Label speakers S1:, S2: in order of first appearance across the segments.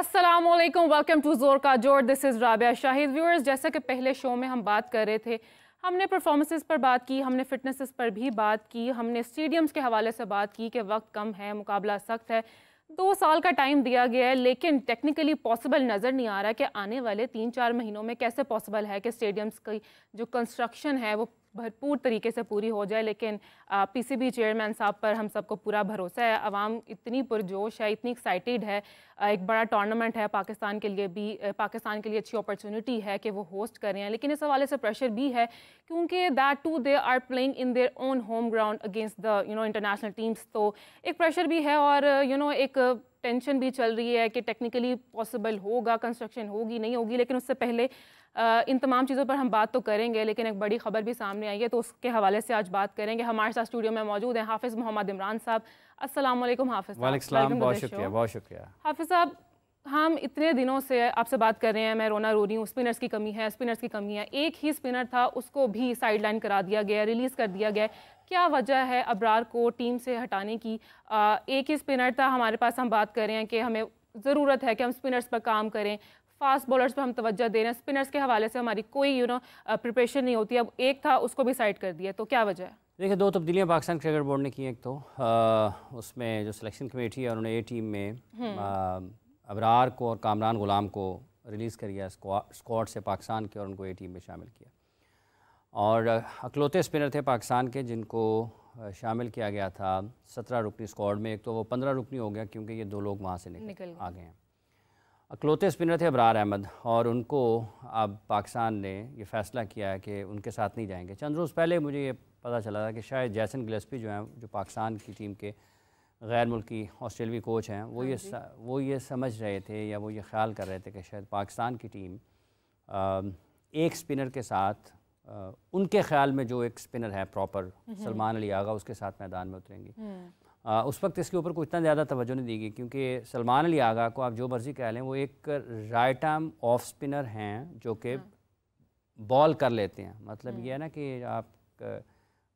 S1: अस्सलामुअलैकुम, welcome to जोर का जोर। This is Rabia Shahid. Viewers, जैसा कि पहले शो में हम बात कर रहे थे, हमने परफॉर्मेंसेस पर बात की, हमने फिटनेसेस पर भी बात की, हमने स्टेडियम्स के हवाले से बात की कि वक्त कम है, मुकाबला सख्त है, 2 साल का टाइम दिया गया है, लेकिन टेक्निकली पॉसिबल नज़र नहीं आ रहा कि आने वाले 3-4 महीनों में कैसे पॉसिबल है कि स्टेडियम्स की जो कंस्ट्रक्शन है वो भरपूर तरीके से पूरी हो जाए। लेकिन पीसीबी चेयरमैन साहब पर हम सबको पूरा भरोसा है। आवाम इतनी पुरजोश है, इतनी एक्साइटेड है। एक बड़ा टूर्नामेंट है पाकिस्तान के लिए भी, पाकिस्तान के लिए अच्छी अपॉर्चुनिटी है कि वो होस्ट कर रहे हैं, लेकिन इस हवाले से प्रेशर भी है क्योंकि that to they are playing in their own home ground against the international teams. तो एक प्रेशर भी है और एक टेंशन भी चल रही है कि टेक्निकली पॉसिबल होगा, कंस्ट्रक्शन होगी नहीं होगी। लेकिन उससे पहले इन तमाम चीज़ों पर हम बात तो करेंगे, लेकिन एक बड़ी खबर भी सामने आई है तो उसके हवाले से आज बात करेंगे। हमारे साथ स्टूडियो में मौजूद हैं हाफिज़ मोहम्मद इमरान साहब। अस्सलाम वालेकुम हाफिज़ साहब।
S2: वालेकुम सलाम, बहुत शुक्रिया, बहुत शुक्रिया।
S1: हाफिज़ साहब, हम इतने दिनों से आपसे बात कर रहे हैं, मैं रोना रो रही हूँ, स्पिनर्स की कमी है, स्पिनर्स की कमी है। एक ही स्पिनर था, उसको भी साइडलाइन करा दिया गया, रिलीज़ कर दिया गया। क्या वजह है अबरार को टीम से हटाने की? एक ही स्पिनर था हमारे पास, हम बात कर रहे हैं कि हमें ज़रूरत है कि हम स्पिनर्स पर काम करें, फास्ट बॉलर्स पर हम तवज्जो दे रहे हैं, स्पिनर्स के हवाले से हमारी कोई प्रिपरेशन नहीं होती। अब एक था, उसको भी साइड कर दिया, तो क्या वजह है?
S2: देखिए, 2 तब्दीलियाँ पाकिस्तान क्रिकेट बोर्ड ने की। एक तो उसमें जो सिलेक्शन कमेटी है उन्होंने ए टीम में अबरार को और कामरान गुलाम को रिलीज़ कर दिया स्क्वाड से पाकिस्तान के, और उनको ए टीम में शामिल किया। और अकलौते स्पिनर थे पाकिस्तान के जिनको शामिल किया गया था 17 रुकनी स्क्वाड में। एक तो वो 15 रुकनी हो गया क्योंकि ये 2 लोग वहाँ से निकल आ गए हैं। अकलौते स्पिनर थे अबरार अहमद, और उनको अब पाकिस्तान ने ये फ़ैसला किया है कि उनके साथ नहीं जाएंगे। चंद रोज़ पहले मुझे ये पता चला था कि शायद जैसन गिलेस्पी जो हैं, जो पाकिस्तान की टीम के गैर मुल्की ऑस्ट्रेलवी कोच हैं, वो ये समझ रहे थे या वो ये ख्याल कर रहे थे कि शायद पाकिस्तान की टीम एक स्पिनर के साथ उनके ख्याल में जो एक स्पिनर है प्रॉपर सलमान अली आगा, उसके साथ मैदान में उतरेंगी। उस वक्त इसके ऊपर कोई इतना ज़्यादा तवज्जो नहीं दी गई क्योंकि सलमान अली आगा को आप जो मर्ज़ी कह लें, वो एक राइट आर्म ऑफ स्पिनर हैं जो कि बॉल कर लेते हैं। मतलब ये है ना कि आप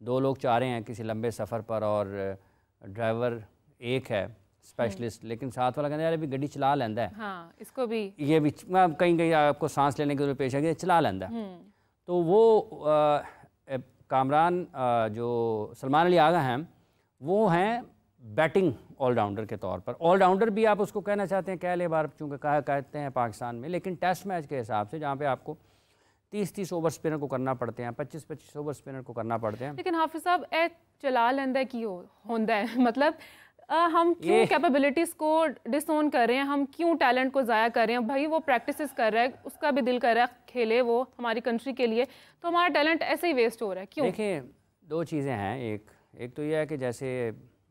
S2: 2 लोग चाह रहे हैं किसी लंबे सफ़र पर और ड्राइवर एक है स्पेशलिस्ट, लेकिन साथ वाला कहते हैं यार अभी गड्डी चला लेंदा है,
S1: हाँ, इसको भी
S2: ये भी कहीं आपको सांस लेने के लिए पेश है, चला लेंदा है। तो वो कामरान जो सलमान अली आगा हैं, वो हैं बैटिंग ऑलराउंडर के तौर पर। ऑलराउंडर भी आप उसको कहना चाहते हैं, कह ले बार, चूँकि कहते हैं पाकिस्तान में, लेकिन टेस्ट मैच के हिसाब से जहाँ पे आपको 30-30 ओवर स्पिनर को करना पड़ते हैं, 25-25 ओवर स्पिनर को करना पड़ते हैं।
S1: लेकिन हाफिज़ साहब चला लेंदा की होंदा है, मतलब हम क्यों कैपेबिलिटीज़ को डिसोन कर रहे हैं, हम क्यों टैलेंट को ज़ाया कर रहे हैं? भाई वो प्रैक्टिसेस कर रहा है, उसका भी दिल कर रहा है खेले वो हमारी कंट्री के लिए, तो हमारा टैलेंट ऐसे ही वेस्ट हो रहा है, क्यों?
S2: देखिए, 2 चीज़ें हैं। एक तो यह है कि जैसे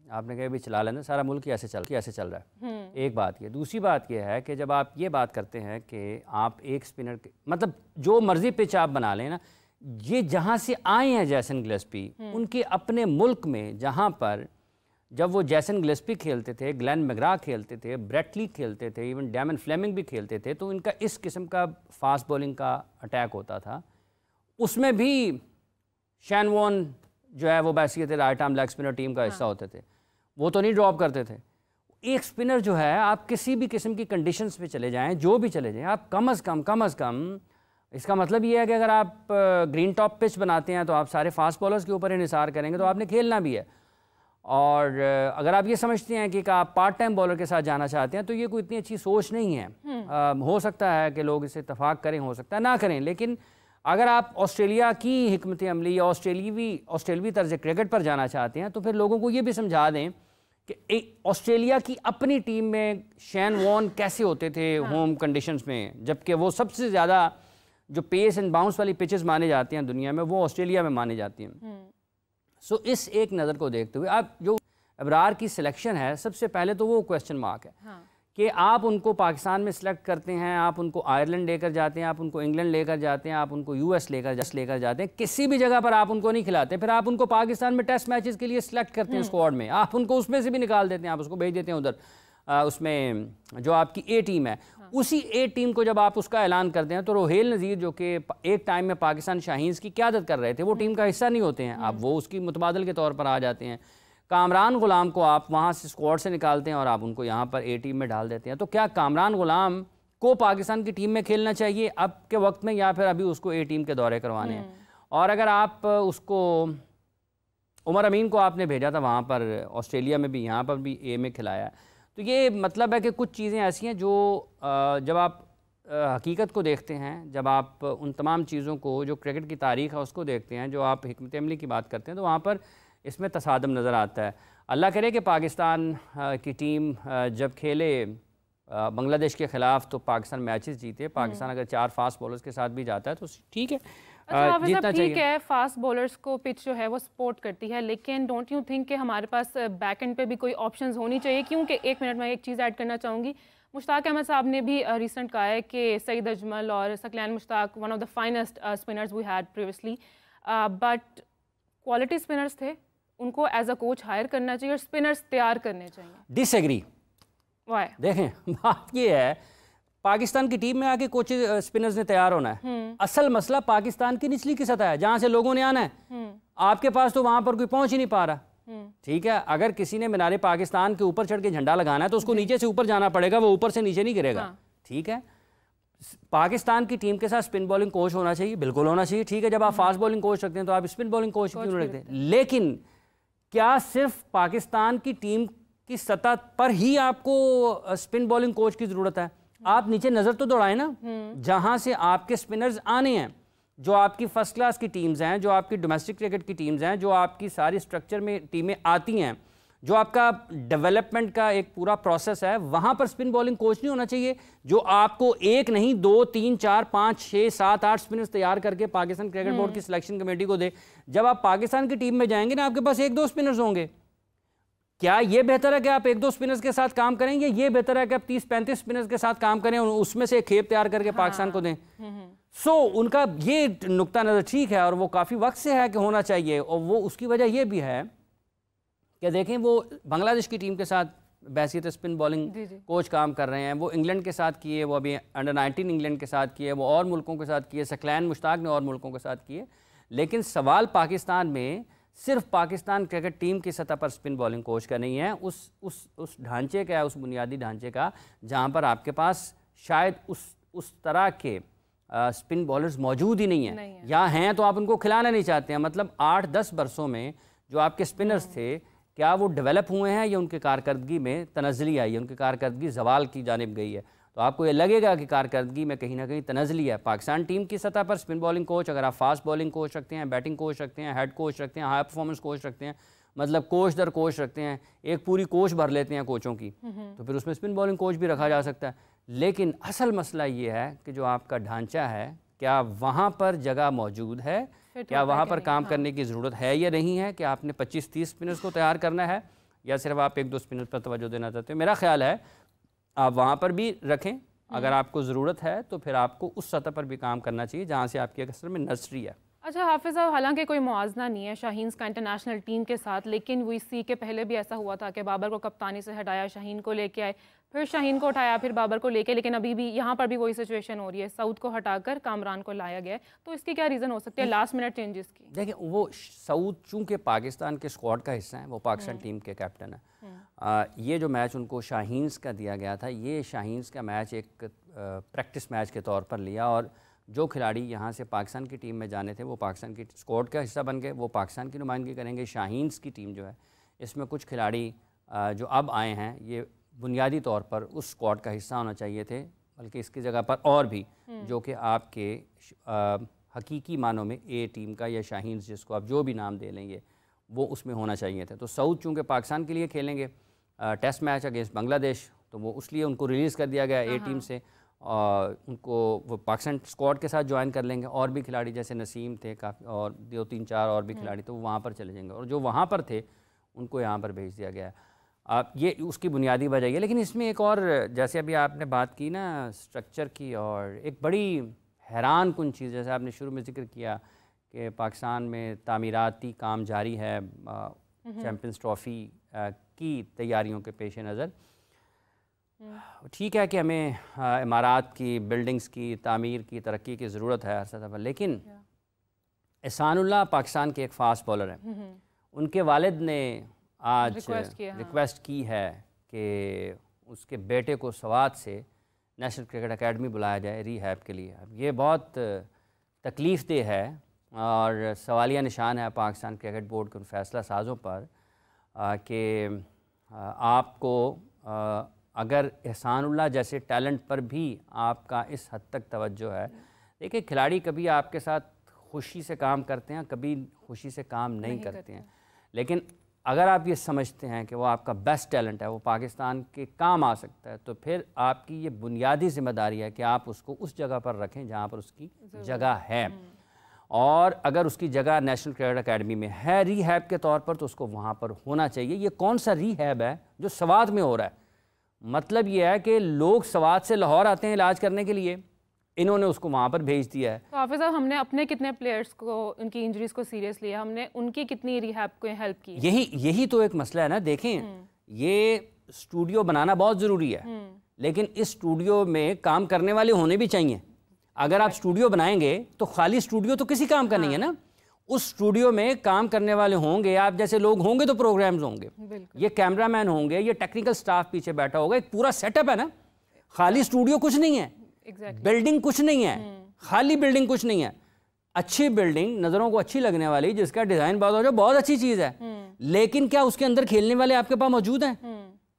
S2: आपने कहा भी चला लेना, सारा मुल्क ही ऐसे चल रहा है, एक बात ये। दूसरी बात यह है कि जब आप ये बात करते हैं कि आप एक स्पिनर के मतलब जो मर्जी पिच आप बना लें ना, ये जहाँ से आए हैं जैसन गिलेस्पी, उनके अपने मुल्क में जहाँ पर जब वो जैसन गिलेस्पी खेलते थे, ग्लेन मैग्रा खेलते थे, ब्रेट ली खेलते थे, इवन डैमन फ्लेमिंग भी खेलते थे, तो इनका इस किस्म का फास्ट बॉलिंग का अटैक होता था। उसमें भी शैन वॉर्न जो है वो बैसिए थे right arm leg spinner team का हिस्सा होते थे, वो तो नहीं ड्रॉप करते थे। एक स्पिनर जो है, आप किसी भी किस्म की कंडीशंस पे चले जाएं, जो भी चले जाएं, आप कम अज़ कम इसका मतलब ये है कि अगर आप ग्रीन टॉप पिच बनाते हैं तो आप सारे फास्ट बॉलर्स के ऊपर इन्हिसार करेंगे, तो आपने खेलना भी है। और अगर आप ये समझते हैं कि आप पार्ट टाइम बॉलर के साथ जाना चाहते हैं, तो ये कोई इतनी अच्छी सोच नहीं है। हो सकता है कि लोग इसे इत्तेफाक करें, हो सकता है ना करें, लेकिन अगर आप ऑस्ट्रेलिया की हिकमत अमली या ऑस्ट्रेलवी तर्ज क्रिकेट पर जाना चाहते हैं, तो फिर लोगों को ये भी समझा दें कि ऑस्ट्रेलिया की अपनी टीम में शैन वॉर्न कैसे होते थे होम कंडीशंस में, जबकि वो सबसे ज़्यादा जो पेस एंड बाउंस वाली पिचेस माने जाती हैं दुनिया में, वो ऑस्ट्रेलिया में मानी जाती हैं। सो इस एक नज़र को देखते हुए आप जो अबरार की सिलेक्शन है, सबसे पहले तो वो क्वेश्चन मार्क है कि आप उनको पाकिस्तान में सिलेक्ट करते हैं, आप उनको आयरलैंड लेकर जाते हैं, आप उनको इंग्लैंड लेकर जाते हैं, आप उनको यूएस लेकर जाते हैं, किसी भी जगह पर आप उनको नहीं खिलाते, फिर आप उनको पाकिस्तान में टेस्ट मैचेस के लिए सिलेक्ट करते हैं स्क्वाड में, आप उनको उसमें से भी निकाल देते हैं, आप उसको भेज देते हैं उधर उसमें जो आपकी ए टीम है। उसी ए टीम को जब आप उसका ऐलान करते हैं, तो रोहेल नज़ीर जो कि एक टाइम में पाकिस्तान शाहीन्स की क़यादत कर रहे थे, वो टीम का हिस्सा नहीं होते हैं, अब वो उसकी मुतबादल के तौर पर आ जाते हैं। कामरान गुलाम को आप वहाँ से स्क्वाड से निकालते हैं और आप उनको यहाँ पर ए टीम में डाल देते हैं। तो क्या कामरान गुलाम को पाकिस्तान की टीम में खेलना चाहिए अब के वक्त में, या फिर अभी उसको ए टीम के दौरे करवाने हैं? और अगर आप उसको, उमर अमीन को आपने भेजा था वहाँ पर ऑस्ट्रेलिया में भी, यहाँ पर भी ए में खिलाया, तो ये मतलब है कि कुछ चीज़ें ऐसी हैं जो जब आप हकीकत को देखते हैं, जब आप उन तमाम चीज़ों को जो क्रिकेट की तारीख़ है उसको देखते हैं, जो आप हिकमत अमली की बात करते हैं, तो वहाँ पर इसमें तसादम नज़र आता है। अल्लाह करे कि पाकिस्तान की टीम जब खेले बांग्लादेश के ख़िलाफ़ तो पाकिस्तान मैचेस जीते। पाकिस्तान अगर 4 फास्ट बॉलर्स के साथ भी जाता है तो ठीक है,
S1: अच्छा ठीक है, फास्ट बॉलर्स को पिच जो है वो सपोर्ट करती है, लेकिन डोंट यू थिंक कि हमारे पास बैक एंड पे भी कोई ऑप्शंस होनी चाहिए? क्योंकि 1 मिनट में एक चीज़ ऐड करना चाहूँगी, मुश्ताक अहमद साहब ने भी रिसेंट कहा है कि सईद अजमल और Saqlain Mushtaq one of the finest spinners we had previously, but quality spinners थे, उनको एज अ कोच हायर करना चाहिए और स्पिनर्स तैयार करने चाहिए।
S2: डिसएग्री।
S1: वाई?
S2: देखें, बात ये है, पाकिस्तान की टीम में आके कोच स्पिनर्स ने तैयार होना है। असल मसला पाकिस्तान की निचली की सतह है, जहां से लोगों ने आना है। आपके पास तो वहां पर कोई पहुंच ही नहीं पा रहा। ठीक है, अगर किसी ने मीनारे पाकिस्तान के ऊपर चढ़ के झंडा लगाना है तो उसको नीचे से ऊपर जाना पड़ेगा, वो ऊपर से नीचे नहीं गिरेगा। ठीक है, पाकिस्तान की टीम के साथ स्पिन बॉलिंग कोच होना चाहिए, बिल्कुल होना चाहिए। ठीक है, जब आप फास्ट बॉलिंग कोच रखते हैं तो आप स्पिन बॉलिंग कोच क्यों नहीं रखते? लेकिन क्या सिर्फ पाकिस्तान की टीम की सतह पर ही आपको स्पिन बॉलिंग कोच की जरूरत है? आप नीचे नजर तो दौड़ाएं ना, जहां से आपके स्पिनर्स आने हैं, जो आपकी फर्स्ट क्लास की टीम्स हैं, जो आपकी डोमेस्टिक क्रिकेट की टीम्स हैं, जो आपकी सारी स्ट्रक्चर में टीमें आती हैं, जो आपका डेवलपमेंट का एक पूरा प्रोसेस है, वहां पर स्पिन बॉलिंग कोच नहीं होना चाहिए जो आपको 1 नहीं 2 3 4 5 6 7 8 स्पिनर्स तैयार करके पाकिस्तान क्रिकेट बोर्ड की सिलेक्शन कमेटी को दे। जब आप पाकिस्तान की टीम में जाएंगे ना, आपके पास 1-2 स्पिनर्स होंगे। क्या ये बेहतर है कि आप 1-2 स्पिनर्स के साथ काम करें, या ये बेहतर है कि आप 30-35 स्पिनर्स के साथ काम करें और उसमें से एक खेप तैयार करके पाकिस्तान को दें? सो उनका ये नुक्ता नज़र ठीक है और वो काफ़ी वक्त से है कि होना चाहिए। और वो उसकी वजह ये भी है कि देखें, वो बांग्लादेश की टीम के साथ बैसियत स्पिन बॉलिंग कोच काम कर रहे हैं, वो इंग्लैंड के साथ किए, वो अभी अंडर 19 इंग्लैंड के साथ किए, वो और मुल्कों के साथ किए, सकलैन मुश्ताक ने और मुल्कों के साथ किए। लेकिन सवाल पाकिस्तान में सिर्फ पाकिस्तान क्रिकेट टीम की सतह पर स्पिन बॉलिंग कोच का नहीं है, उस ढांचे का, उस बुनियादी ढांचे का, जहां पर आपके पास शायद उस तरह के स्पिन बॉलर्स मौजूद ही नहीं है, या हैं तो आप उनको खिलाना नहीं चाहते हैं। मतलब 8-10 बरसों में जो आपके स्पिनर्स थे, क्या वो डेवलप हुए हैं या उनकी कारकर्दगी में तनज़ली आई है, उनकी कारकर्दगी जवाल की जानिब गई है? तो आपको ये लगेगा कि कारकर्दगी में कहीं ना कहीं तनज़ली है। पाकिस्तान टीम की सतह पर स्पिन बॉलिंग कोच, अगर आप फास्ट बॉलिंग कोच रखते हैं, बैटिंग कोच रखते हैं, हेड कोच रखते हैं, हाई परफॉर्मेंस कोच रखते हैं, मतलब कोच दर कोच रखते हैं, एक पूरी कोच भर लेते हैं कोचों की, तो फिर उसमें स्पिन बॉलिंग कोच भी रखा जा सकता है। लेकिन असल मसला ये है कि जो आपका ढांचा है, क्या वहाँ पर जगह मौजूद है, क्या वहाँ पर काम करने की ज़रूरत है या नहीं है? कि आपने 25-30 स्पिनर्स को तैयार करना है या सिर्फ आप 1-2 स्पिनर पर तवज्जो देना चाहते हैं? मेरा ख्याल है आप वहाँ पर भी रखें, अगर आपको ज़रूरत है तो फिर आपको उस सतह पर भी काम करना चाहिए जहाँ से आपकी असल में नर्सरी है।
S1: अच्छा हाफिज़ साहब, हालांकि कोई मुआवजा नहीं है शाहीन का इंटरनेशनल टीम के साथ, लेकिन वीसी के पहले भी ऐसा हुआ था कि बाबर को कप्तानी से हटाया, शाहीन को लेके आए, फिर शाहीन को उठाया, फिर बाबर को लेके, लेकिन अभी भी यहाँ पर भी वही सिचुएशन हो रही है, सऊद को हटाकर कामरान को लाया गया है। तो इसकी क्या रीज़न हो सकती है लास्ट मिनट चेंजेस की?
S2: देखिए, वो सऊद चूँकि पाकिस्तान के स्क्वाड का हिस्सा है, वो पाकिस्तान टीम के कैप्टन है। ये जो मैच उनको शाहीन्स का दिया गया था, ये शाहीन्स का मैच एक प्रैक्टिस मैच के तौर पर लिया, और जो खिलाड़ी यहाँ से पाकिस्तान की टीम में जाने थे वो पाकिस्तान की स्क्वाड का हिस्सा बन गए, वो पाकिस्तान की नुमाइंदगी करेंगे। शाहीन्स की टीम जो है, इसमें कुछ खिलाड़ी जो अब आए हैं, ये बुनियादी तौर पर उस स्क्वाड का हिस्सा होना चाहिए थे, बल्कि इसकी जगह पर और भी जो कि आपके हकीकी मानों में ए टीम का या शाहीन्स, जिसको आप जो भी नाम दे लेंगे, वो उसमें होना चाहिए थे। तो सऊद चूँकि पाकिस्तान के लिए खेलेंगे टेस्ट मैच अगेंस्ट बांग्लादेश, तो वो उसलिए उनको रिलीज़ कर दिया गया ए टीम से, और उनको वो पाकिस्तान स्क्वाड के साथ ज्वाइन कर लेंगे। और भी खिलाड़ी जैसे नसीम थे काफ़ी, और 2-3-4 और भी खिलाड़ी, तो वो वहाँ पर चले जाएंगे, और जो वहाँ पर थे उनको यहाँ पर भेज दिया गया। आप ये उसकी बुनियादी वजह है। लेकिन इसमें एक और, जैसे अभी आपने बात की ना स्ट्रक्चर की, और एक बड़ी हैरान कुन चीज़, जैसे आपने शुरू में जिक्र किया कि पाकिस्तान में तामीराती काम जारी है चैम्पियंस ट्रॉफ़ी की तैयारियों के पेश नज़र। ठीक है कि हमें इमारात की, बिल्डिंग्स की तामीर की, तरक्की की ज़रूरत है हर सतह पर, लेकिन एहसानुल्लाह पाकिस्तान के एक फ़ास्ट बॉलर हैं, उनके वालिद ने आज रिक्वेस्ट की है कि उसके बेटे को स्वात से नेशनल क्रिकेट एकेडमी बुलाया जाए रिहैब के लिए। अब ये बहुत तकलीफ़देह है और सवालिया निशान है पाकिस्तान क्रिकेट बोर्ड के उन फैसला साज़ों पर कि आपको अगर एहसानुल्लाह जैसे टैलेंट पर भी आपका इस हद तक तवज्जो है। देखिए, खिलाड़ी कभी आपके साथ खुशी से काम करते हैं, कभी खुशी से काम नहीं करते हैं, लेकिन अगर आप ये समझते हैं कि वो आपका बेस्ट टैलेंट है, वो पाकिस्तान के काम आ सकता है, तो फिर आपकी ये बुनियादी जिम्मेदारी है कि आप उसको उस जगह पर रखें जहाँ पर उसकी जगह है। और अगर उसकी जगह नेशनल क्रिकेट एकेडमी में है रिहैब के तौर पर, तो उसको वहाँ पर होना चाहिए। ये कौन सा रिहैब है जो स्वात में हो रहा है? मतलब ये है कि लोग स्वात से लाहौर आते हैं इलाज करने के लिए, इन्होंने उसको वहाँ पर भेज दिया है।
S1: तो हाफिज़ साहब, हमने अपने कितने प्लेयर्स को उनकी इंजरीज को सीरियस लिया, हमने उनकी कितनी रिहैब को हेल्प की?
S2: यही तो एक मसला है ना। देखें, ये स्टूडियो बनाना बहुत ज़रूरी है, लेकिन इस स्टूडियो में काम करने वाले होने भी चाहिए। अगर आप स्टूडियो बनाएंगे तो खाली स्टूडियो तो किसी काम का नहीं है ना। उस स्टूडियो में काम करने वाले होंगे, आप जैसे लोग होंगे तो प्रोग्राम्स होंगे, ये कैमरामैन होंगे, ये टेक्निकल स्टाफ पीछे बैठा होगा, एक पूरा सेटअप है ना। खाली स्टूडियो कुछ नहीं है, बिल्डिंग कुछ नहीं है, खाली बिल्डिंग कुछ नहीं है। अच्छी बिल्डिंग, नज़रों को अच्छी लगने वाली, जिसका डिज़ाइन बहुत अच्छी चीज़ है, लेकिन क्या उसके अंदर खेलने वाले आपके पास मौजूद हैं?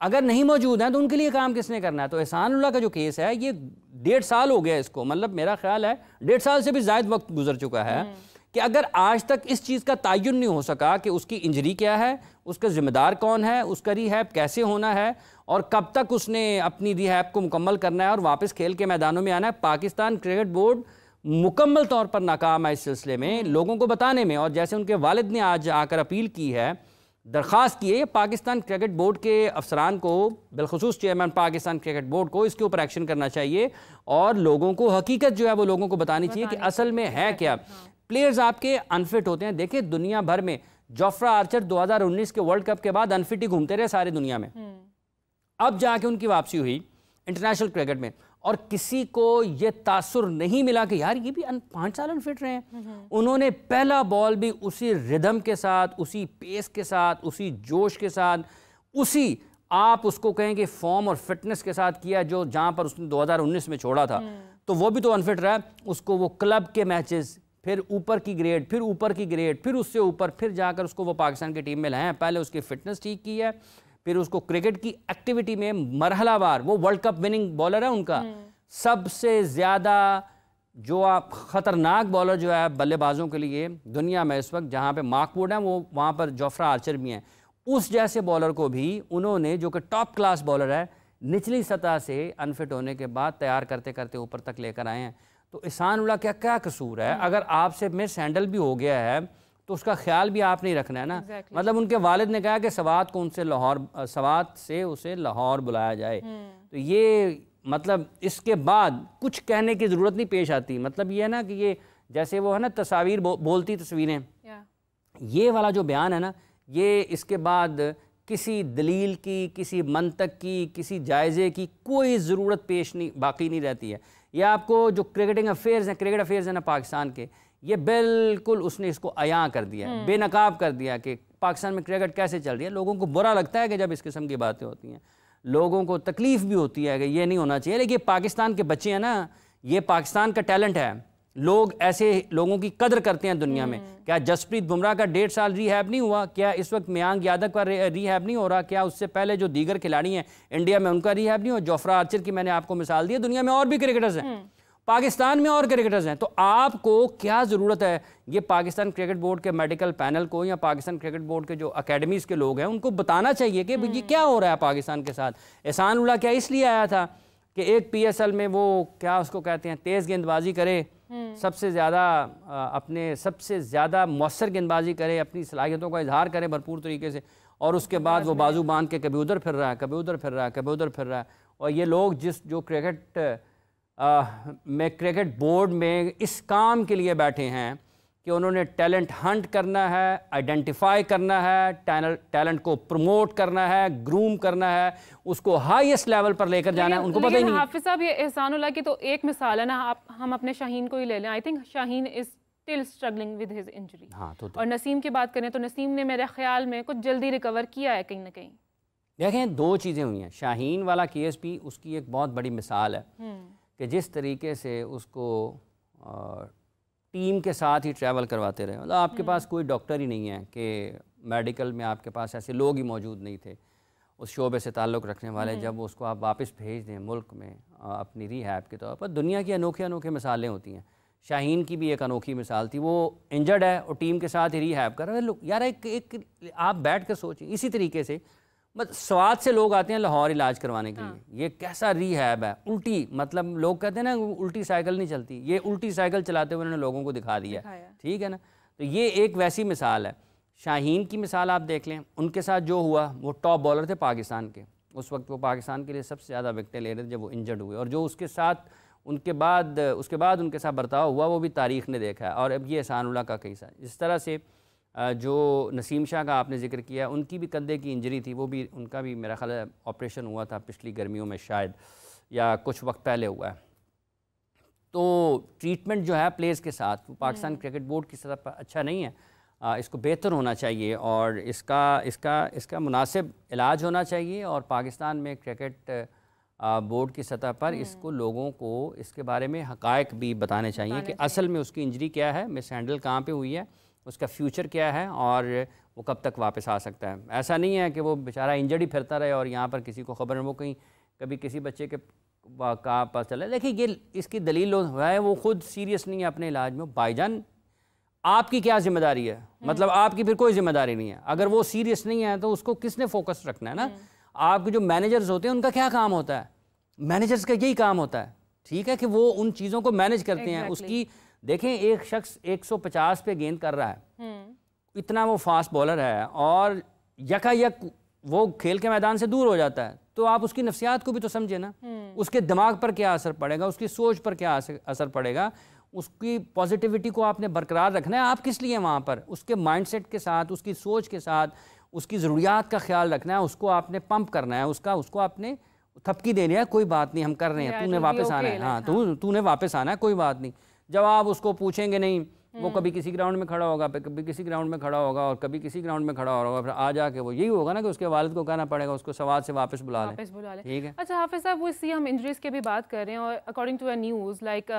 S2: अगर नहीं मौजूद हैं तो उनके लिए काम किसने करना है? तो एहसानुल्लाह का जो केस है, ये 1.5 साल हो गया इसको, मतलब मेरा ख्याल है 1.5 साल से भी ज़्यादा वक्त गुजर चुका है कि अगर आज तक इस चीज़ का तयन नहीं हो सका कि उसकी इंजरी क्या है, उसका ज़िम्मेदार कौन है, उसका रिहैब कैसे होना है और कब तक उसने अपनी रिहैब को मुकम्मल करना है और वापस खेल के मैदानों में आना है। पाकिस्तान क्रिकेट बोर्ड मुकम्मल तौर पर नाकाम है इस सिलसिले में लोगों को बताने में। और जैसे उनके वालिद ने आज आकर अपील की है, दरख्वास्त की है, पाकिस्तान क्रिकेट बोर्ड के अफसरान को, बिलखुसूस चेयरमैन पाकिस्तान क्रिकेट बोर्ड को, इसके ऊपर एक्शन करना चाहिए और लोगों को हकीकत जो है वो लोगों को बतानी चाहिए कि असल में है क्या। प्लेयर्स आपके अनफिट होते हैं। देखिए, दुनिया भर में जोफ्रा आर्चर 2019 के वर्ल्ड कप के बाद अनफिट ही घूमते रहे सारी दुनिया में, अब जाके उनकी वापसी हुई इंटरनेशनल क्रिकेट में और किसी को ये तासुर नहीं मिला कि यार ये भी 5 साल अनफिट रहे हैं। उन्होंने पहला बॉल भी उसी रिदम के साथ, उसी पेस के साथ, उसी जोश के साथ, उसी आप उसको कहेंगे फॉर्म और फिटनेस के साथ किया जो जहाँ पर उसने 2019 में छोड़ा था। तो वो भी तो अनफिट रहा है। उसको वो क्लब के मैचेस, फिर ऊपर की ग्रेड, फिर ऊपर की ग्रेड, फिर उससे ऊपर, फिर जाकर उसको वो पाकिस्तान की टीम में लाए हैं। पहले उसकी फिटनेस ठीक की है, फिर उसको क्रिकेट की एक्टिविटी में मरहलावार, वो वर्ल्ड कप विनिंग बॉलर है उनका, सबसे ज़्यादा जो आप ख़तरनाक बॉलर जो है बल्लेबाजों के लिए दुनिया में इस वक्त, जहाँ पे मार्क वुड है, वो वहाँ पर जोफ्रा आर्चर भी हैं। उस जैसे बॉलर को भी उन्होंने, जो कि टॉप क्लास बॉलर है, निचली सतह से अनफिट होने के बाद तैयार करते करते ऊपर तक लेकर आए हैं। तो एहसानुल्लाह क्या क्या कसूर है? अगर आपसे मिस हैंडल भी हो गया है तो उसका ख्याल भी आप नहीं रखना है ना। मतलब उनके वालिद ने कहा कि स्वात को उनसे लाहौर, स्वात से उसे लाहौर बुलाया जाए। तो ये मतलब इसके बाद कुछ कहने की ज़रूरत नहीं पेश आती। मतलब ये है ना कि ये जैसे वो है ना तस्वीर बोलती तस्वीरें, ये वाला जो बयान है ना, ये इसके बाद किसी दलील की, किसी मंतक की, किसी जायज़े की कोई ज़रूरत पेश नहीं बाकी नहीं रहती है। ये आपको जो क्रिकेटिंग अफेयर्स हैं, क्रिकेट अफेयर्स हैं ना पाकिस्तान के, ये बिल्कुल उसने इसको अयां कर दिया, बेनकाब कर दिया कि पाकिस्तान में क्रिकेट कैसे चल रही है। लोगों को बुरा लगता है कि जब इस किस्म की बातें होती हैं, लोगों को तकलीफ़ भी होती है कि ये नहीं होना चाहिए। लेकिन पाकिस्तान के बच्चे हैं ना, ये पाकिस्तान का टैलेंट है। लोग ऐसे लोगों की कदर करते हैं दुनिया में। क्या जसप्रीत बुमराह का 1.5 साल रिहैब नहीं हुआ? क्या इस वक्त मयांक यादव का रिहैब नहीं हो रहा? क्या उससे पहले जो दीगर खिलाड़ी हैं इंडिया में उनका रिहैब नहीं हुआ? जोफ्रा आर्चर की मैंने आपको मिसाल दी है। दुनिया में और भी क्रिकेटर्स हैं, पाकिस्तान में और क्रिकेटर्स हैं। तो आपको क्या ज़रूरत है ये पाकिस्तान क्रिकेट बोर्ड के मेडिकल पैनल को या पाकिस्तान क्रिकेट बोर्ड के जो अकेडमीज़ के लोग हैं उनको बताना चाहिए कि ये क्या हो रहा है पाकिस्तान के साथ। एहसानुल्लाह क्या इसलिए आया था कि एक PSL में वो क्या उसको कहते हैं तेज़ गेंदबाजी करे, सबसे ज़्यादा अपने सबसे ज़्यादा मौसर गेंदबाजी करे, अपनी सलाहियतों का इजहार करे भरपूर तरीके से, और उसके बाद वो बाजू बांध के कभी उधर फिर रहा है, कभी उधर फिर रहा है, कभी उधर फिर रहा है। और ये लोग जो क्रिकेट बोर्ड में इस काम के लिए बैठे हैं कि उन्होंने टैलेंट हंट करना है, आइडेंटिफाई करना है, टैलेंट को प्रमोट करना है, ग्रूम करना है, उसको हाईएस्ट लेवल पर लेकर जाना है, उनको पता ही नहीं।
S1: हाफिज साहब, ये एहसानुल्लाह की तो एक मिसाल है ना। हम अपने शाहीन को ही ले लें। I think Shaheen is still struggling with his injury.
S2: हाँ तो
S1: और नसीम की बात करें तो नसीम ने मेरे ख्याल में कुछ जल्दी रिकवर किया है कहीं ना कहीं।
S2: देखें, दो चीज़ें हुई हैं। शाहीन वाला केस भी उसकी एक बहुत बड़ी मिसाल है कि जिस तरीके से उसको टीम के साथ ही ट्रैवल करवाते रहे। मतलब आपके पास कोई डॉक्टर ही नहीं है कि मेडिकल में आपके पास ऐसे लोग ही मौजूद नहीं थे उस शोबे से ताल्लुक़ रखने वाले, जब उसको आप वापस भेज दें मुल्क में अपनी रिहैब के तौर पर। दुनिया की अनोखे अनोखे मिसालें होती हैं। शाहीन की भी एक अनोखी मिसाल थी, वो इंजर्ड है और टीम के साथ ही रिहैब कर रहे हैं। लोग यार एक आप बैठ कर सोचें, इसी तरीके से मतलब स्वाद से लोग आते हैं लाहौर इलाज करवाने के लिए। ये कैसा रिहैब है, उल्टी, मतलब लोग कहते हैं ना उल्टी साइकिल नहीं चलती, ये उल्टी साइकिल चलाते हुए उन्होंने लोगों को दिखा दिया, ठीक है ना। तो ये एक वैसी मिसाल है। शाहीन की मिसाल आप देख लें, उनके साथ जो हुआ, वो टॉप बॉलर थे पाकिस्तान के, उस वक्त वो पाकिस्तान के लिए सबसे ज़्यादा विकेटें ले रहे थे जब वो इंजर्ड हुए, और जो उसके बाद उनके साथ बर्ताव हुआ वो भी तारीख़ ने देखा है। और अब ये एहसानुल्लाह का केस है। इस तरह से जो नसीम शाह का आपने जिक्र किया, उनकी भी कंधे की इंजरी थी, वो भी उनका भी मेरा ख्याल है ऑपरेशन हुआ था पिछली गर्मियों में शायद, या कुछ वक्त पहले हुआ है। तो ट्रीटमेंट जो है प्लेयर्स के साथ पाकिस्तान क्रिकेट बोर्ड की सतह पर अच्छा नहीं है। इसको बेहतर होना चाहिए और इसका मुनासिब इलाज होना चाहिए, और पाकिस्तान में क्रिकेट बोर्ड की सतह पर इसको लोगों को इसके बारे में हक़ाइक़ भी बताने चाहिए कि असल में उसकी इंजरी क्या है, मिस हैंडल कहाँ पे हुई है, उसका फ्यूचर क्या है और वो कब तक वापस आ सकता है। ऐसा नहीं है कि वो बेचारा इंजर्ड ही फिरता रहे और यहाँ पर किसी को खबर नहीं, वो कहीं कभी किसी बच्चे के कहाँ पता चला। देखिए ये इसकी दलील है वो खुद सीरियस नहीं है अपने इलाज में। भाईजान आपकी क्या जिम्मेदारी है, मतलब आपकी फिर कोई जिम्मेदारी नहीं है। अगर वो सीरियस नहीं है तो उसको किसने फोकस रखना है ना। आपके जो मैनेजर्स होते हैं उनका क्या काम होता है, मैनेजर्स का यही काम होता है, ठीक है, कि वो उन चीज़ों को मैनेज करते हैं। उसकी देखें, एक शख्स 150 पे गेंद कर रहा है, इतना वो फास्ट बॉलर है, और यकायक वो खेल के मैदान से दूर हो जाता है, तो आप उसकी नफ्सियात को भी तो समझे ना। उसके दिमाग पर क्या असर पड़ेगा, उसकी सोच पर क्या असर पड़ेगा, उसकी पॉजिटिविटी को आपने बरकरार रखना है। आप किस लिए वहाँ पर उसके माइंडसेट के साथ, उसकी सोच के साथ, उसकी ज़रूरियात का ख्याल रखना है, उसको आपने पंप करना है, उसको आपने थपकी देनी है, कोई बात नहीं हम कर रहे हैं, तूने वापस आना है, हाँ तूने वापस आना है, कोई बात नहीं। जब आप उसको पूछेंगे नहीं, वो कभी किसी ग्राउंड में खड़ा होगा, कभी किसी ग्राउंड में खड़ा होगा, और कभी किसी ग्राउंड में खड़ा होगा, फिर आ जाके वो यही होगा ना कि उसके वालिद को कहना पड़ेगा उसको सवाल से वापस बुला लें। ठीक है।
S1: अच्छा हाफिज़ साहब, वो इसी हम इंजरीज की भी बात कर रहे हैं, और according to a news like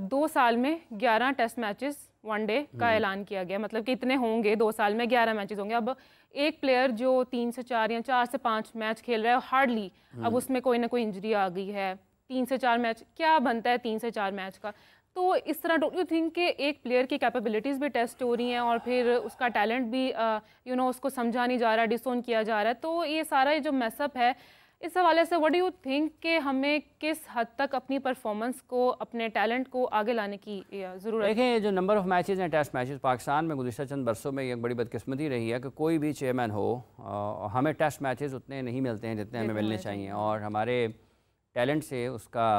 S1: 2 साल में 11 टेस्ट मैचेस वनडे का ऐलान किया गया, मतलब कि इतने होंगे 2 साल में 11 मैचेस होंगे। अब एक प्लेयर जो 3 से 4 या 4 से 5 मैच खेल रहा है हार्डली, अब उसमें कोई ना कोई इंजरी आ गई है। 3 से 4 मैच क्या बनता है 3 से 4 मैच का। तो इस तरह डोंट यू थिंक कि एक प्लेयर की कैपेबिलिटीज़ भी टेस्ट हो रही हैं और फिर उसका टैलेंट भी उसको समझा नहीं जा रहा, डिसोन किया जा रहा है। तो ये सारा जो मैसअप है, इस हवाले से व्हाट डू यू थिंक कि हमें किस हद तक अपनी परफॉर्मेंस को, अपने टैलेंट को आगे लाने की ज़रूरत है?
S2: देखें, जो नंबर ऑफ़ मैचेस हैं टेस्ट मैचेस पाकिस्तान में गुज़िश्ता चंद बरसों में एक बड़ी बदकिस्मती रही है कि कोई भी चेयरमैन हो, हमें टेस्ट मैचेस उतने नहीं मिलते हैं जितने हमें मिलने चाहिए, और हमारे टैलेंट से उसका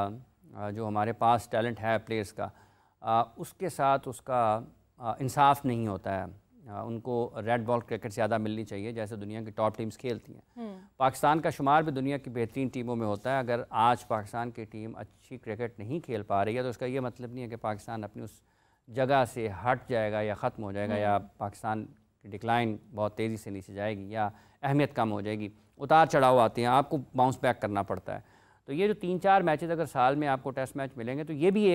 S2: जो हमारे पास टैलेंट है प्लेयर्स का, उसके साथ उसका इंसाफ नहीं होता है। उनको रेड बॉल क्रिकेट ज़्यादा मिलनी चाहिए जैसे दुनिया की टॉप टीम्स खेलती हैं। पाकिस्तान का शुमार भी दुनिया की बेहतरीन टीमों में होता है। अगर आज पाकिस्तान की टीम अच्छी क्रिकेट नहीं खेल पा रही है तो उसका ये मतलब नहीं है कि पाकिस्तान अपनी उस जगह से हट जाएगा या ख़त्म हो जाएगा, या पाकिस्तान की डिक्लाइन बहुत तेज़ी से नीचे जाएगी या अहमियत कम हो जाएगी। उतार चढ़ाव आते हैं, आपको बाउंस बैक करना पड़ता है। तो ये जो 3-4 मैचेस अगर साल में आपको टेस्ट मैच मिलेंगे तो ये भी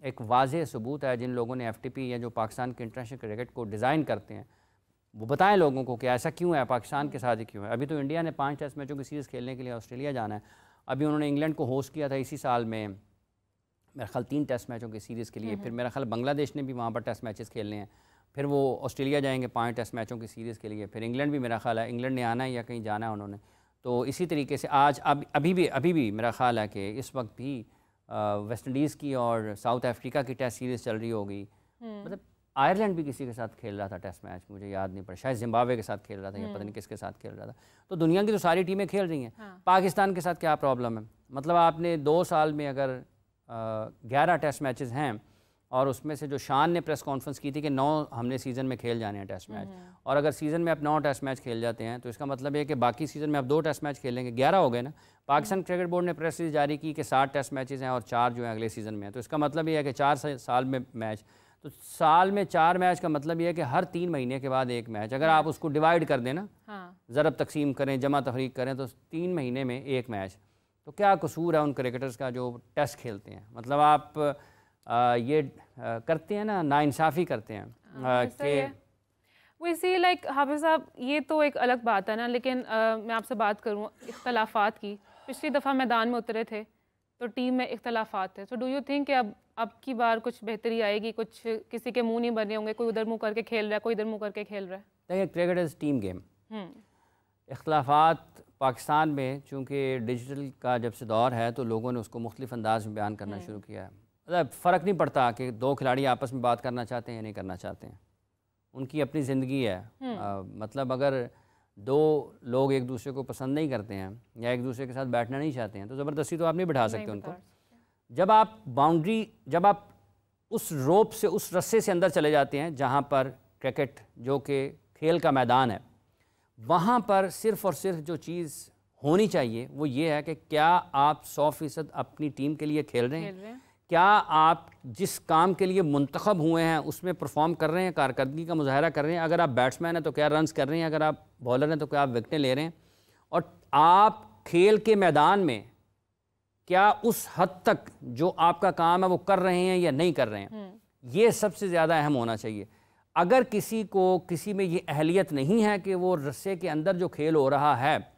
S2: एक वाज़ेह सबूत है। जिन लोगों ने FTP या जो पाकिस्तान के इंटरनेशनल क्रिकेट को डिज़ाइन करते हैं वो बताएं लोगों को कि ऐसा क्यों है, पाकिस्तान के साथ ही क्यों है। अभी तो इंडिया ने 5 टेस्ट मैचों की सीरीज़ खेलने के लिए ऑस्ट्रेलिया जाना है। अभी उन्होंने इंग्लैंड को होस्ट किया था इसी साल में, मेरा ख्याल 3 टेस्ट मैचों की सीरीज़ के लिए। फिर मेरा ख्याल बांग्लादेश ने भी वहाँ पर टेस्ट मैचेस खेलने हैं। फिर वो ऑस्ट्रेलिया जाएंगे 5 टेस्ट मैचों की सीरीज़ के लिए। फिर इंग्लैंड भी मेरा ख्याल है, इंग्लैंड ने आना है या कहीं जाना है उन्होंने। तो इसी तरीके से आज अभी भी मेरा ख्याल है कि इस वक्त भी वेस्ट इंडीज़ की और साउथ अफ्रीका की टेस्ट सीरीज़ चल रही होगी। मतलब आयरलैंड भी किसी के साथ खेल रहा था टेस्ट मैच, मुझे याद नहीं पड़ा, शायद जिम्बाब्वे के साथ खेल रहा था या पता नहीं किसके साथ खेल रहा था। तो दुनिया की तो सारी टीमें खेल रही हैं। पाकिस्तान के साथ क्या प्रॉब्लम है? मतलब आपने 2 साल में अगर 11 टेस्ट मैचेस हैं और उसमें से जो शान ने प्रेस कॉन्फ्रेंस की थी कि 9 हमने सीज़न में खेल जाने हैं टेस्ट मैच, और अगर सीज़न में आप 9 टेस्ट मैच खेल जाते हैं तो इसका मतलब है कि बाकी सीज़न में आप 2 टेस्ट मैच खेलेंगे, 11 हो गए ना। पाकिस्तान क्रिकेट बोर्ड ने प्रेस रिलीज जारी की कि 60 टेस्ट मैचेस हैं और 4 जो हैं अगले सीज़न में हैं। तो इसका मतलब ये है कि 4 साल में मैच, तो साल में 4 मैच का मतलब ये है कि हर 3 महीने के बाद एक मैच, अगर आप उसको डिवाइड कर दें ना, ज़रब तकसीम करें, जमा तफरीक करें, तो 3 महीने में एक मैच। तो क्या कसूर है उन क्रिकेटर्स का जो टेस्ट खेलते हैं? मतलब आप ये करते हैं ना, नाइंसाफ़ी करते हैं कि
S1: वो इसी लाइक हाफिज़ साहब, ये तो एक अलग बात है ना, लेकिन मैं आपसे बात करूँ इख्तलाफात की। पिछली दफ़ा मैदान में उतरे थे तो टीम में इख्तलाफात थे, तो डू यू थिंक कि अब की बार कुछ बेहतरी आएगी? कुछ किसी के मुंह नहीं बने होंगे, कोई उधर मुंह करके खेल रहा है, कोई इधर मुंह करके खेल रहा है।
S2: देखिए, क्रिकेट इज़ टीम गेम। इख्तलाफात पाकिस्तान में चूँकि डिजिटल का जब से दौर है तो लोगों ने उसको मुख्तलिफ अंदाज में बयान करना शुरू किया है। मतलब फ़र्क नहीं पड़ता कि 2 खिलाड़ी आपस में बात करना चाहते हैं या नहीं करना चाहते हैं, उनकी अपनी ज़िंदगी है। मतलब अगर 2 लोग एक दूसरे को पसंद नहीं करते हैं या एक दूसरे के साथ बैठना नहीं चाहते हैं तो ज़बरदस्ती तो आप नहीं बिठा सकते उनको। जब आप उस रोप से, उस रस्से से अंदर चले जाते हैं जहाँ पर क्रिकेट जो कि खेल का मैदान है, वहाँ पर सिर्फ़ और सिर्फ जो चीज़ होनी चाहिए वो ये है कि क्या आप 100% अपनी टीम के लिए खेल रहे हैं? क्या आप जिस काम के लिए मुंतखब हुए हैं उसमें परफॉर्म कर रहे हैं, कारकर्दगी का मुजाहरा कर रहे हैं? अगर आप बैट्समैन हैं तो क्या रन्स कर रहे हैं? अगर आप बॉलर हैं तो क्या आप विकेटें ले रहे हैं? और आप खेल के मैदान में क्या उस हद तक जो आपका काम है वो कर रहे हैं या नहीं कर रहे हैं? ये सबसे ज़्यादा अहम होना चाहिए। अगर किसी में ये अहलियत नहीं है कि वो रस्से के अंदर जो खेल हो रहा है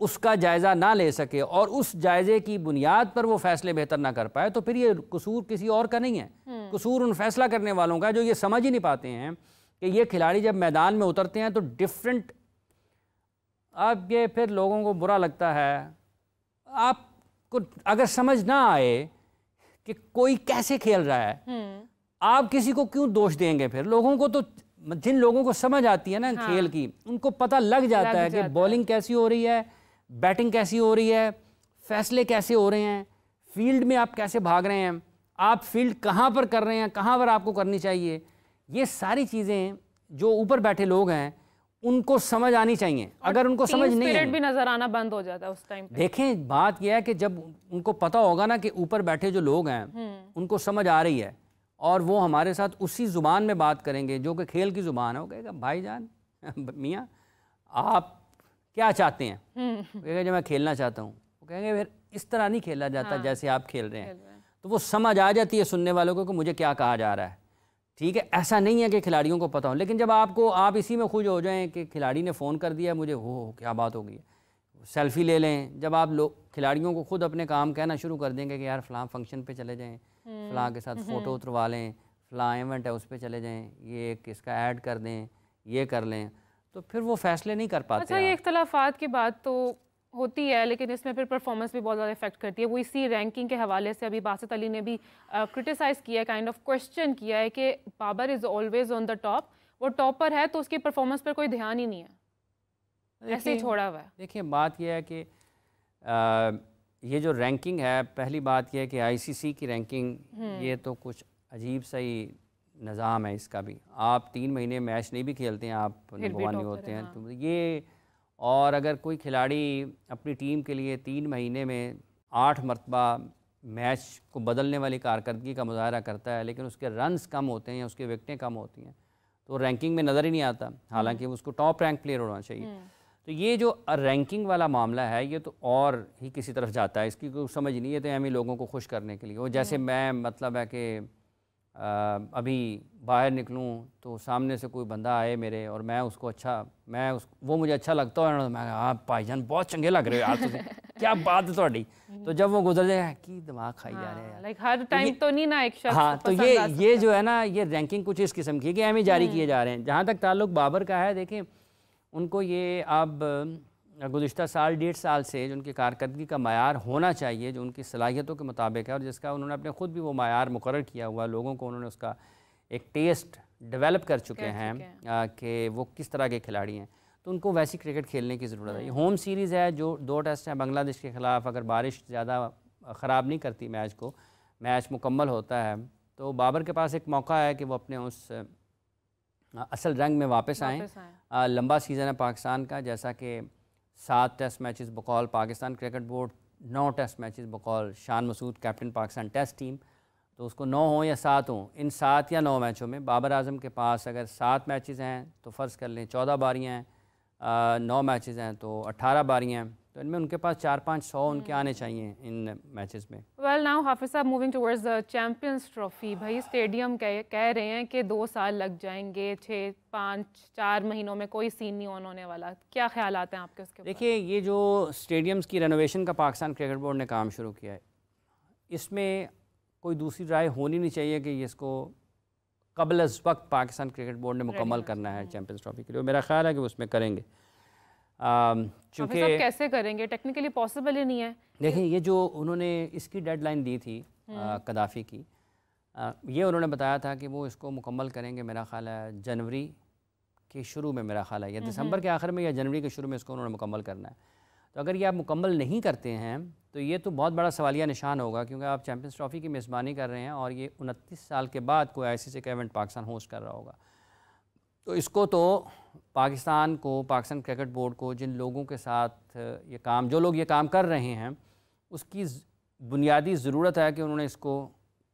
S2: उसका जायज़ा ना ले सके और उस जायज़े की बुनियाद पर वो फ़ैसले बेहतर ना कर पाए, तो फिर ये कसूर किसी और का नहीं है। कसूर उन फैसला करने वालों का जो ये समझ ही नहीं पाते हैं कि ये खिलाड़ी जब मैदान में उतरते हैं तो डिफरेंट, अब ये फिर लोगों को बुरा लगता है। आपको अगर समझ ना आए कि कोई कैसे खेल रहा है, आप किसी को क्यों दोष देंगे? फिर लोगों को तो, जिन लोगों को समझ आती है ना खेल की, उनको पता लग जाता है कि बॉलिंग कैसी हो रही है, बैटिंग कैसी हो रही है, फैसले कैसे हो रहे हैं, फील्ड में आप कैसे भाग रहे हैं, आप फील्ड कहाँ पर कर रहे हैं, कहाँ पर आपको करनी चाहिए। ये सारी चीज़ें जो ऊपर बैठे लोग हैं उनको समझ आनी चाहिए। अगर उनको समझ नहीं है,
S1: भी नजर आना बंद हो जाता है उस टाइम पे।
S2: देखें, बात यह है कि जब उनको पता होगा ना कि ऊपर बैठे जो लोग हैं उनको समझ आ रही है और वो हमारे साथ उसी ज़ुबान में बात करेंगे जो कि खेल की ज़ुबान है, वो कहेगा भाईजान मियाँ आप क्या चाहते हैं? कहेगा जो मैं खेलना चाहता हूँ। वो कहेंगे फिर इस तरह नहीं खेला जाता जैसे आप खेल रहे हैं। तो वो समझ आ जाती है सुनने वालों को कि मुझे क्या कहा जा रहा है। ठीक है, ऐसा नहीं है कि खिलाड़ियों को पता हो, लेकिन जब आप इसी में खुश हो जाएं कि खिलाड़ी ने फ़ोन कर दिया मुझे, हो क्या बात हो गई, सेल्फ़ी ले लें। जब आप लोग खिलाड़ियों को खुद अपने काम कहना शुरू कर देंगे कि यार फ़लाँ फंक्शन पे चले जाएं, फ़लाँ के साथ फ़ोटो उतरवा लें, फ़लाँ इवेंट है उस पर चले जाएं, ये किसका ऐड कर दें, ये कर लें, तो फिर वो फ़ैसले नहीं कर पाते।
S1: अच्छा, ये इख्तलाफात की बात तो होती है, लेकिन इसमें फिर परफॉर्मेंस भी बहुत ज़्यादा इफेक्ट करती है। वो इसी रैंकिंग के हवाले से अभी बासित अली ने भी क्रिटिसाइज़ किया है, काइंड ऑफ क्वेश्चन किया है कि Babar is always on the top, वो टॉपर है तो उसकी परफॉर्मेंस पर कोई ध्यान ही नहीं है, ऐसे ही छोड़ा हुआ है।
S2: देखिए, बात यह है कि ये जो रैंकिंग है, पहली बात यह है कि आईसीसी की रैंकिंग, ये तो कुछ अजीब सा ही निज़ाम है इसका भी। आप 3 महीने मैच नहीं भी खेलते हैं, आप नंबर 1 नहीं होते हैं, तो ये, और अगर कोई खिलाड़ी अपनी टीम के लिए 3 महीने में 8 मरतबा मैच को बदलने वाली कारकर्दगी का मुजाहरा करता है लेकिन उसके रन्स कम होते हैं या उसकी विकेटें कम होती हैं तो रैंकिंग में नज़र ही नहीं आता, हालांकि उसको टॉप रैंक प्लेयर होना चाहिए। तो ये जो रैंकिंग वाला मामला है ये तो और ही किसी तरफ जाता है, इसकी कोई समझ नहीं है। तो हमें लोगों को खुश करने के लिए, वो जैसे मैं, मतलब है कि अभी बाहर निकलूं तो सामने से कोई बंदा आए मेरे और मैं उसको वो मुझे अच्छा लगता है और मैं, आप भाईजान बहुत चंगे लग रहे हो यार तुझे क्या बात है थोड़ी, तो जब वो गुजर जाए कि दिमाग खाई जा रहे हैं
S1: लाइक हर टाइम तो नहीं ना एक शख्स।
S2: हाँ, तो ये जो है ना, ये रैंकिंग कुछ इस किस्म की है कि हमें जारी किए जा रहे हैं। जहाँ तक ताल्लुक बाबर का है, देखें उनको ये अब गुज़िश्ता साल 1.5 साल से जो उनकी कारकर्दगी का मायार होना चाहिए, जो उनकी सलाहियतों के मुताबिक है और जिसका उन्होंने अपने ख़ुद भी वो मायार मुकर्रर किया हुआ, लोगों को उन्होंने उसका एक टेस्ट डेवलप कर चुके हैं कि वो किस तरह के खिलाड़ी हैं, तो उनको वैसी क्रिकेट खेलने की ज़रूरत है। ये होम सीरीज़ है, जो 2 टेस्ट हैं बांग्लादेश के ख़िलाफ़, अगर बारिश ज़्यादा ख़राब नहीं करती मैच को, मैच मुकम्मल होता है, तो बाबर के पास एक मौका है कि वो अपने उस असल रंग में वापस आएँ। लंबा सीज़न है पाकिस्तान का, जैसा कि 7 टेस्ट मैचेस बकौल Pakistan cricket board, 9 test matches बकौल Shan Masood captain Pakistan test team, तो उसको 9 हो या 7 हो, इन 7 या 9 मैचों में बाबर आजम के पास अगर 7 मैचेस हैं तो फ़र्ज़ कर लें 14 बारियाँ हैं, 9 मैचेस हैं तो 18 बारियाँ हैं, तो इनमें उनके पास 4-5-100 उनके आने चाहिए इन मैचेस में।
S1: वेल नाउ हाफिज़ साहब, moving towards the champions trophy, भाई स्टेडियम कह रहे हैं कि 2 साल लग जाएंगे, 6-5-4 महीनों में कोई सीन नहीं ऑन होने वाला, क्या ख्याल आते हैं आपके उसके ऊपर?
S2: देखिए, ये जो स्टेडियम्स की रेनोवेशन का पाकिस्तान क्रिकेट बोर्ड ने काम शुरू किया है, इसमें कोई दूसरी राय होनी नहीं चाहिए कि इसको कबल अज़ वक्त पाकिस्तान क्रिकेट बोर्ड ने मुकम्मल करना है चैम्पियंस ट्रॉफी के लिए। मेरा ख्याल है कि वो उसमें करेंगे,
S1: चूँकि कैसे करेंगे, टेक्निकली पॉसिबल ही नहीं है।
S2: देखिए, ये जो उन्होंने इसकी डेडलाइन दी थी कदाफ़ी की, ये उन्होंने बताया था कि वो इसको मुकम्मल करेंगे मेरा ख्याल है जनवरी के शुरू में, मेरा ख्याल है या दिसंबर के आखिर में या जनवरी के शुरू में इसको उन्होंने मुकम्मल करना है। तो अगर ये आप मुकम्मल नहीं करते हैं तो ये तो बहुत बड़ा सवालिया निशान होगा, क्योंकि आप चैम्पियंस ट्रॉफ़ी की मेज़बानी कर रहे हैं और ये 29 साल के बाद कोई ICC का इवेंट पाकिस्तान होस्ट कर रहा होगा। तो इसको तो पाकिस्तान को, पाकिस्तान क्रिकेट बोर्ड को, जिन लोगों के साथ ये काम, जो लोग ये काम कर रहे हैं, उसकी बुनियादी ज़रूरत है कि उन्होंने इसको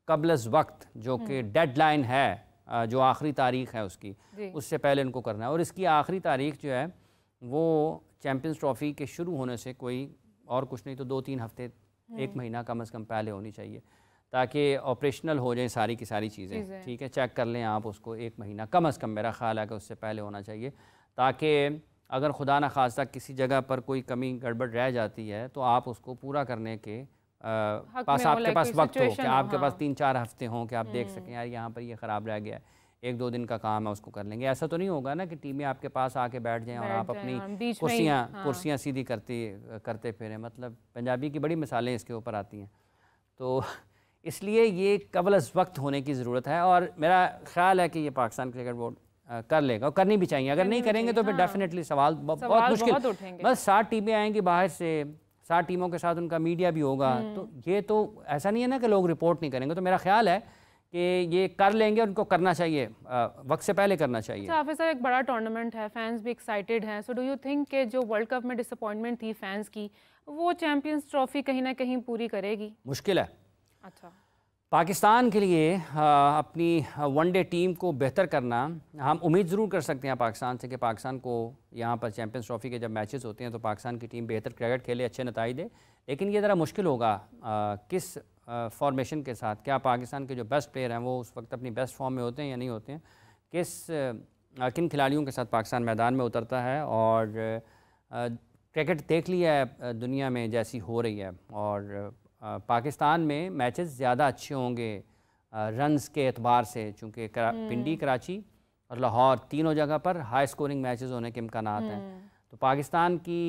S2: कबल अज़ वक्त, जो कि डेडलाइन है, जो आखिरी तारीख़ है उसकी, उससे पहले उनको करना है। और इसकी आखिरी तारीख़ जो है वो चैम्पियंस ट्रॉफ़ी के शुरू होने से कोई और कुछ नहीं तो 2-3 हफ्ते, 1 महीना कम अज़ कम पहले होनी चाहिए, ताकि ऑपरेशनल हो जाए सारी की सारी चीज़ें। ठीक है, चेक कर लें आप उसको, 1 महीना कम अज़ कम मेरा ख़्याल है कि उससे पहले होना चाहिए, ताकि अगर खुदा न खास्ता किसी जगह पर कोई कमी गड़बड़ रह जाती है तो आप उसको पूरा करने के पास, आपके पास वक्त हो, कि आपके पास 3-4 हफ्ते हों कि आप देख सकें यार यहाँ पर ये ख़राब रह गया है, 1-2 दिन का काम है, उसको कर लेंगे। ऐसा तो नहीं होगा ना कि टीमें आपके पास आके बैठ जाएं और आप अपनी कुर्सियाँ सीधी करते फिरें। मतलब पंजाबी की बड़ी मिसालें इसके ऊपर आती हैं। तो इसलिए ये कबल अज़ वक्त होने की ज़रूरत है और मेरा ख़्याल है कि ये पाकिस्तान क्रिकेट बोर्ड कर लेगा और करनी भी चाहिए। अगर नहीं करेंगे तो फिर डेफिनेटली सवाल बहुत मुश्किल। बस 60 टीमें आएंगी बाहर से, 60 टीमों के साथ उनका मीडिया भी होगा, तो ये तो ऐसा नहीं है ना कि लोग रिपोर्ट नहीं करेंगे। तो मेरा ख्याल है कि ये कर लेंगे, उनको करना चाहिए, वक्त से पहले करना चाहिए।
S1: हाफिज़ साहब, एक बड़ा टूर्नामेंट है, फैंस भी एक्साइटेड हैं, सो डू यू थिंक कि जो वर्ल्ड कप में डिसअपॉइंटमेंट थी फैंस की, वो चैम्पियंस ट्रॉफी कहीं ना कहीं पूरी करेगी?
S2: मुश्किल है।
S1: अच्छा,
S2: पाकिस्तान के लिए अपनी वनडे टीम को बेहतर करना, हम उम्मीद ज़रूर कर सकते हैं पाकिस्तान से कि पाकिस्तान को यहाँ पर चैम्पियंस ट्रॉफ़ी के जब मैचेस होते हैं तो पाकिस्तान की टीम बेहतर क्रिकेट खेले, अच्छे नतीजे दे। लेकिन ये ज़रा मुश्किल होगा किस फॉर्मेशन के साथ, क्या पाकिस्तान के जो बेस्ट प्लेयर हैं वो उस वक्त अपनी बेस्ट फॉर्म में होते हैं या नहीं होते हैं, किन खिलाड़ियों के साथ पाकिस्तान मैदान में उतरता है। और क्रिकेट देख लिया है दुनिया में जैसी हो रही है, और पाकिस्तान में मैचेस ज़्यादा अच्छे होंगे रन्स के एतबार से, चूँकि पिंडी, कराची और लाहौर तीनों जगह पर हाई स्कोरिंग मैचेस होने के इम्कानात हैं। तो पाकिस्तान की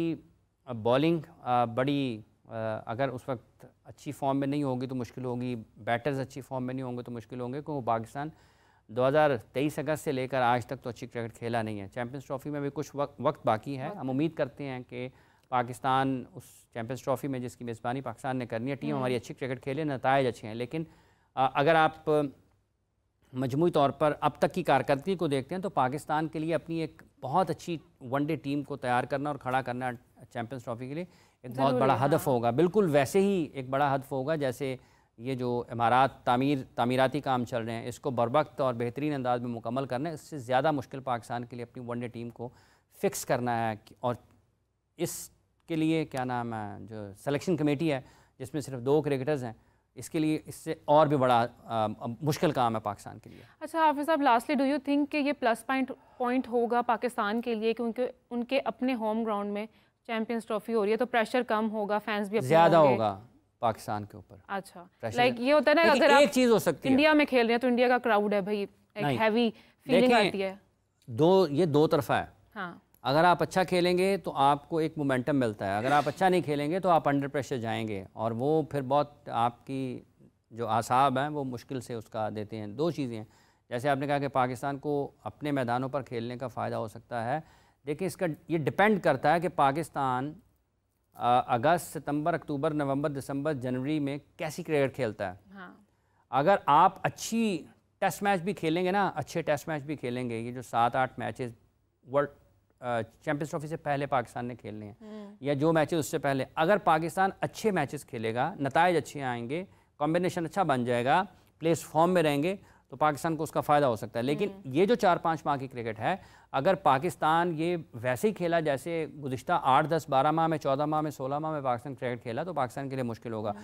S2: बॉलिंग बड़ी अगर उस वक्त अच्छी फॉर्म में नहीं होगी तो मुश्किल होगी, बैटर्स अच्छी फॉर्म में नहीं होंगे तो मुश्किल होंगे, क्योंकि पाकिस्तान 2023 अगस्त से लेकर आज तक तो अच्छी क्रिकेट खेला नहीं है। चैम्पियंस ट्रॉफ़ी में भी कुछ वक्त बाकी है। हम उम्मीद करते हैं कि पाकिस्तान उस चैम्पियंस ट्रॉफ़ी में जिसकी मेज़बानी पाकिस्तान ने करनी है, टीम हमारी अच्छी क्रिकेट खेले, नतायज अच्छे हैं। लेकिन अगर आप मजमूई तौर पर अब तक की कारकर्दगी को देखते हैं तो पाकिस्तान के लिए अपनी एक बहुत अच्छी वनडे टीम को तैयार करना और खड़ा करना चैम्पियंस ट्रॉफ़ी के लिए एक बहुत बड़ा हदफ होगा। बिल्कुल वैसे ही एक बड़ा हदफ होगा जैसे ये जो इमारात तामीराती काम चल रहे हैं, इसको बरवक्त और बेहतरीन अंदाज में मुकम्मल करना है। इससे ज़्यादा मुश्किल पाकिस्तान के लिए अपनी वनडे टीम को फ़िक्स करना है। और इसके लिए क्या नाम है, जो सिलेक्शन कमेटी है जिसमें सिर्फ 2 क्रिकेटर्स हैं, इसके लिए इससे और भी बड़ा मुश्किल काम है पाकिस्तान के लिए।
S1: अच्छा हाफिज़ साहब, लास्टली डू यू थिंक कि ये प्लस पॉइंट होगा पाकिस्तान के लिए, क्योंकि उनके अपने होम ग्राउंड में चैम्पियंस ट्रॉफी हो रही है तो प्रेशर कम होगा, फैंस भी
S2: ज़्यादा होगा पाकिस्तान के ऊपर।
S1: अच्छा, लाइक ये होता है ना, अगर
S2: एक चीज़ हो सकती है,
S1: इंडिया में खेल रहे हैं तो इंडिया का क्राउड है भाई, एक हैवी फीलिंग आती है।
S2: ये दो तरफा है।
S1: हाँ,
S2: अगर आप अच्छा खेलेंगे तो आपको एक मोमेंटम मिलता है, अगर आप अच्छा नहीं खेलेंगे तो आप अंडर प्रेशर जाएंगे और वो फिर बहुत आपकी जो आसाब हैं वो मुश्किल से उसका देते हैं। 2 चीज़ें हैं, जैसे आपने कहा कि पाकिस्तान को अपने मैदानों पर खेलने का फ़ायदा हो सकता है, देखिए इसका ये डिपेंड करता है कि पाकिस्तान अगस्त, सितंबर, अक्टूबर, नवंबर, दिसंबर, जनवरी में कैसी क्रिकेट खेलता है।
S1: हाँ।
S2: अगर आप अच्छी टेस्ट मैच भी खेलेंगे ना, अच्छे टेस्ट मैच भी खेलेंगे, ये जो 7-8 मैचेस वर्ल्ड चैम्पियंस ट्रॉफी से पहले पाकिस्तान ने खेलने हैं या जो मैचेस उससे पहले, अगर पाकिस्तान अच्छे मैचेस खेलेगा, नतायज अच्छे आएंगे, कॉम्बिनेशन अच्छा बन जाएगा, प्लेस फॉर्म में रहेंगे तो पाकिस्तान को उसका फ़ायदा हो सकता है। लेकिन ये जो 4-5 माह की क्रिकेट है, अगर पाकिस्तान ये वैसे ही खेला जैसे गुज़िश्ता 8, 10, 12 माह में, 14 माह में, 16 माह में पाकिस्तान क्रिकेट खेला, तो पाकिस्तान के लिए मुश्किल होगा।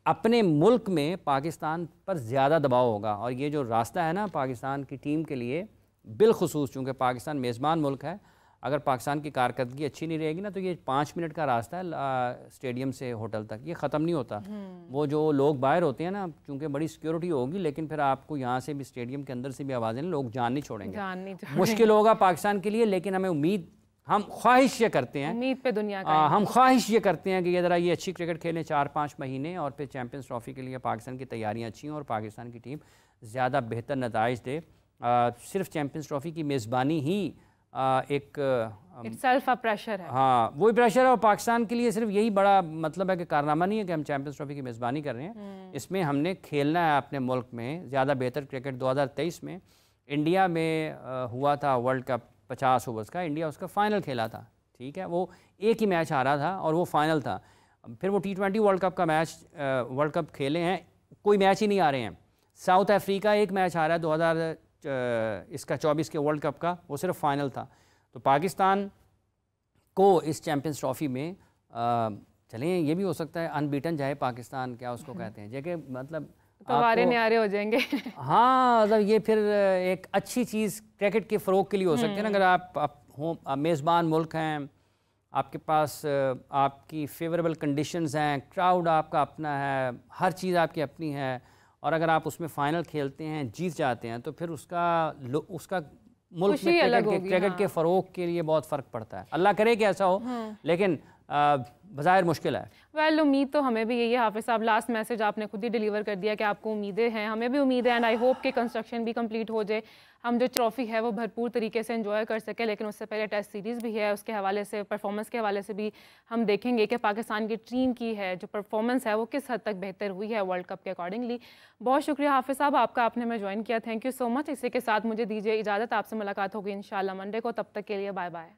S2: अपने मुल्क में पाकिस्तान पर ज़्यादा दबाव होगा, और ये जो रास्ता है ना पाकिस्तान की टीम के लिए, बिलखुसूस चूँकि पाकिस्तान मेज़बान मुल्क है, अगर पाकिस्तान की कारकर्दगी अच्छी नहीं रहेगी ना, तो ये 5 मिनट का रास्ता है स्टेडियम से होटल तक, ये ख़त्म नहीं होता। वो जो लोग बाहर होते हैं ना, चूँकि बड़ी सिक्योरिटी होगी, लेकिन फिर आपको यहाँ से भी स्टेडियम के अंदर से भी आवाज़ें, लोग जान नहीं छोड़ेंगे। मुश्किल होगा पाकिस्तान के लिए, लेकिन हमें उम्मीद, हम ख्वाहिश ये करते हैं,
S1: उम्मीद पे दुनिया का
S2: हम ख्वाहिश ये करते हैं कि ये ज़रा ये अच्छी क्रिकेट खेलें 4-5 महीने, और फिर चैम्पियंस ट्रॉफी के लिए पाकिस्तान की तैयारियाँ अच्छी हों और पाकिस्तान की टीम ज़्यादा बेहतर नताइज दे। सिर्फ चैम्पियंस ट्रॉफी की मेज़बानी ही एक
S1: सेल्फ प्रेशर है।
S2: हाँ, वही प्रेशर है, और पाकिस्तान के लिए सिर्फ यही बड़ा मतलब है कि कारनामा नहीं है कि हम चैम्पियंस ट्रॉफी की मेज़बानी कर रहे हैं। इसमें हमने खेलना है अपने मुल्क में ज़्यादा बेहतर क्रिकेट। 2023 में इंडिया में हुआ था वर्ल्ड कप 50 ओवर्स का, इंडिया उसका फ़ाइनल खेला था, ठीक है, वो एक ही मैच हारा था और वो फ़ाइनल था। फिर वो T20 वर्ल्ड कप का मैच, वर्ल्ड कप खेले हैं, कोई मैच ही नहीं आ रहे हैं। साउथ अफ्रीका एक मैच हारा है 2024 के वर्ल्ड कप का, वो सिर्फ फाइनल था। तो पाकिस्तान को इस चैम्पियंस ट्रॉफी में चलें, ये भी हो सकता है अनबीटन जाए पाकिस्तान, क्या उसको कहते हैं, जगह मतलब
S1: तवारे न्यारे हो जाएंगे।
S2: हाँ, मतलब ये फिर एक अच्छी चीज़ क्रिकेट के फ़रोग के लिए हो सकती है ना। अगर आप मेज़बान मुल्क हैं, आपके पास आपकी फेवरेबल कंडीशंस हैं, क्राउड आपका अपना है, हर चीज़ आपकी अपनी है, और अगर आप उसमें फ़ाइनल खेलते हैं, जीत जाते हैं, तो फिर उसका मुल्क में क्रिकेट के फ़रोग के लिए बहुत फ़र्क पड़ता है। अल्लाह करे कि ऐसा हो, लेकिन बज़ाहिर मुश्किल है।
S1: वेल, उम्मीद तो हमें भी यही है। हाफिज़ साहब, लास्ट मैसेज आपने खुद ही डिलीवर कर दिया कि आपको उम्मीदें हैं, हमें भी उम्मीद है, एंड आई होप कि कंस्ट्रक्शन भी कंप्लीट हो जाए, हम जो ट्रॉफ़ी है वो भरपूर तरीके से एंजॉय कर सकें। लेकिन उससे पहले टेस्ट सीरीज़ भी है, उसके हवाले से, परफॉर्मेंस के हवाले से भी हम देखेंगे कि पाकिस्तान की टीम की है जो परफॉर्मेंस है वो किस हद तक बेहतर हुई है वर्ल्ड कप के अकॉर्डिंगली। बहुत शुक्रिया हाफिज़ साहब आपका, आपने हमें ज्वाइन किया, थैंक यू सो मच। इसी के साथ मुझे दीजिए इजाज़त, आपसे मुलाकात होगी इंशाल्लाह मंडे को, तब तक के लिए बाय बाय।